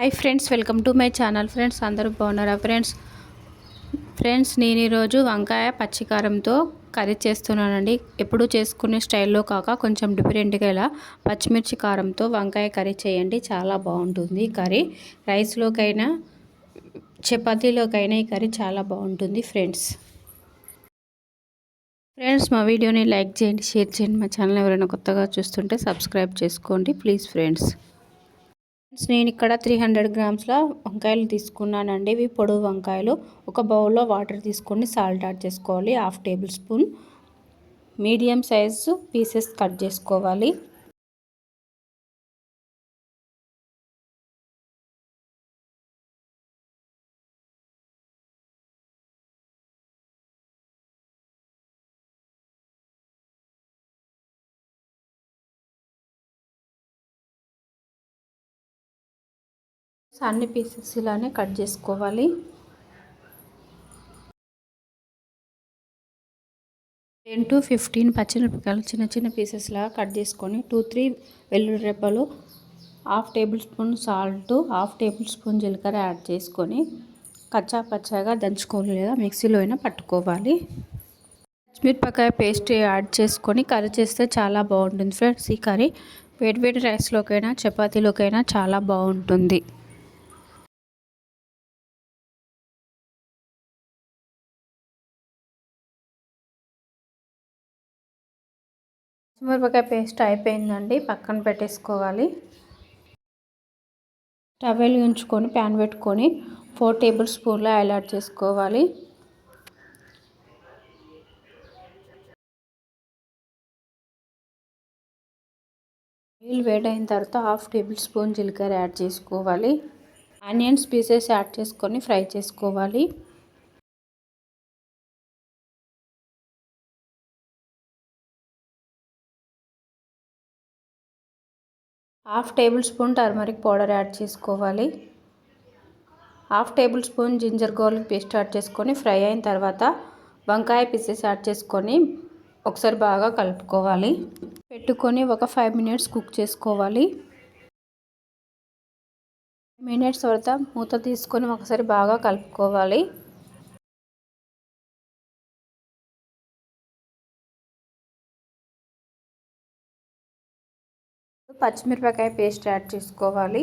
Hi friends, welcome to my channel. Friends అందరూ బాగున్నారా? Friends నేను ఈరోజు వంకాయ పచ్చికారంతో కర్రీ చేస్తున్నానండి. ఎప్పుడు చేసుకునే స్టైల్లో కాక కొంచెం డిఫరెంట్గా ఇలా పచ్చిమిర్చి కారంతో వంకాయ కర్రీ చేయండి, చాలా బాగుంటుంది. కర్రీ రైస్లోకైనా చపాతీలోకైనా ఈ కర్రీ చాలా బాగుంటుంది. ఫ్రెండ్స్ మా వీడియోని లైక్ చేయండి, షేర్ చేయండి. మా ఛానల్ ఎవరైనా కొత్తగా చూస్తుంటే సబ్స్క్రైబ్ చేసుకోండి ప్లీజ్. ఫ్రెండ్స్ నేను ఇక్కడ 300 గ్రామ్స్ల వంకాయలు తీసుకున్నానండి. ఇవి పొడవు వంకాయలు. ఒక బౌల్లో వాటర్ తీసుకొని సాల్ట్ యాడ్ చేసుకోవాలి. 1/2 table spoon medium size pieces cut చేసుకోవాలి. అన్ని పీసెస్ ఇలానే కట్ చేసుకోవాలి. 10 to 15 పచ్చిమిరపకాయలు చిన్న చిన్న పీసెస్ లాగా కట్ చేసుకొని 2-3 వెల్లుల్లి రెబ్బలు, 1/2 table spoon salt, 1/2 tablespoon జీలకర్ర యాడ్ చేసుకొని కచ్చా పచ్చాగా దంచుకోవాలి లేదా మిక్సీలో అయినా పట్టుకోవాలి. పచ్చిమిరపకాయ పేస్ట్ యాడ్ చేసుకొని కర్రీ చేస్తే చాలా బాగుంటుంది. ఫ్రెండ్స్ ఈ కర్రీ వేడివేడి రైస్లోకైనా చపాతీలోకైనా చాలా బాగుంటుంది. పచ్చిమిరపకాయ పేస్ట్ అయిపోయిందండి, పక్కన పెట్టేసుకోవాలి. స్టవ్ వెలిగించుకొని ప్యాన్ పెట్టుకొని 4 టేబుల్ స్పూన్ల ఆయిల్ యాడ్ చేసుకోవాలి. ఆయిల్ వేడైన తర్వాత 1/2 టేబుల్ స్పూన్ జీలకర్ర యాడ్ చేసుకోవాలి. ఆనియన్స్ పీసెస్ యాడ్ చేసుకొని ఫ్రై చేసుకోవాలి. 1/2 tablespoon turmeric powder add చేసుకోవాలి. 1/2 tablespoon ginger garlic paste add చేసుకొని ఫ్రై అయిన తర్వాత వంకాయ పీసెస్ యాడ్ చేసుకొని ఒకసారి బాగా కలుపుకోవాలి. పెట్టుకొని ఒక 5 మినిట్స్ కుక్ చేసుకోవాలి. 5 మినిట్స్ తర్వాత మూత తీసుకొని ఒకసారి బాగా కలుపుకోవాలి. పచ్చిమిరపకాయ పేస్ట్ యాడ్ చేసుకోవాలి.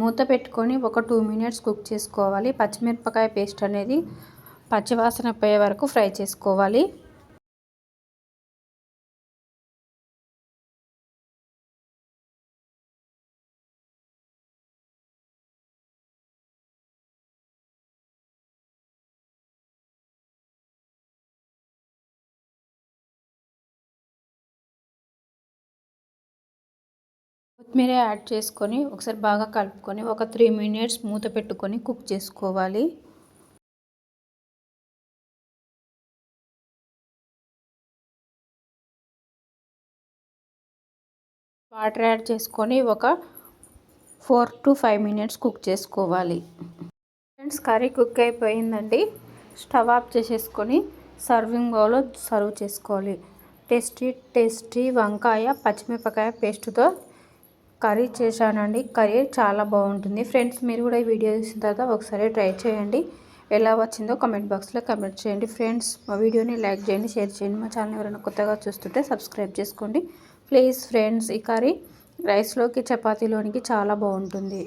మూత పెట్టుకొని ఒక 2 మినిట్స్ కుక్ చేసుకోవాలి. పచ్చిమిరపకాయ పేస్ట్ అనేది పచ్చివాసన పోయే వరకు ఫ్రై చేసుకోవాలి. కొత్తిమీర యాడ్ చేసుకొని ఒకసారి బాగా కలుపుకొని ఒక 3 మినిట్స్ మూత పెట్టుకొని కుక్ చేసుకోవాలి. వాటర్ యాడ్ చేసుకొని ఒక 4 to 5 మినిట్స్ కుక్ చేసుకోవాలి. ఫ్రెండ్స్ కర్రీ కుక్ అయిపోయిందండి. స్టవ్ ఆఫ్ చేసేసుకొని సర్వింగ్ బౌల్లో సర్వ్ చేసుకోవాలి. టేస్టీ వంకాయ పచ్చిమిరపకాయ పేస్ట్తో కర్రీ చేశానండి. కర్రీ చాలా బాగుంటుంది. ఫ్రెండ్స్ మీరు కూడా ఈ వీడియో చూసిన తర్వాత ఒకసారి ట్రై చేయండి. ఎలా వచ్చిందో కామెంట్ బాక్స్లో కామెంట్ చేయండి. ఫ్రెండ్స్ మా వీడియోని లైక్ చేయండి, షేర్ చేయండి. మా ఛానల్ ఎవరైనా కొత్తగా చూస్తుంటే సబ్స్క్రైబ్ చేసుకోండి ప్లీజ్. ఫ్రెండ్స్ ఈ కర్రీ రైస్లోకి చపాతీలోనికి చాలా బాగుంటుంది.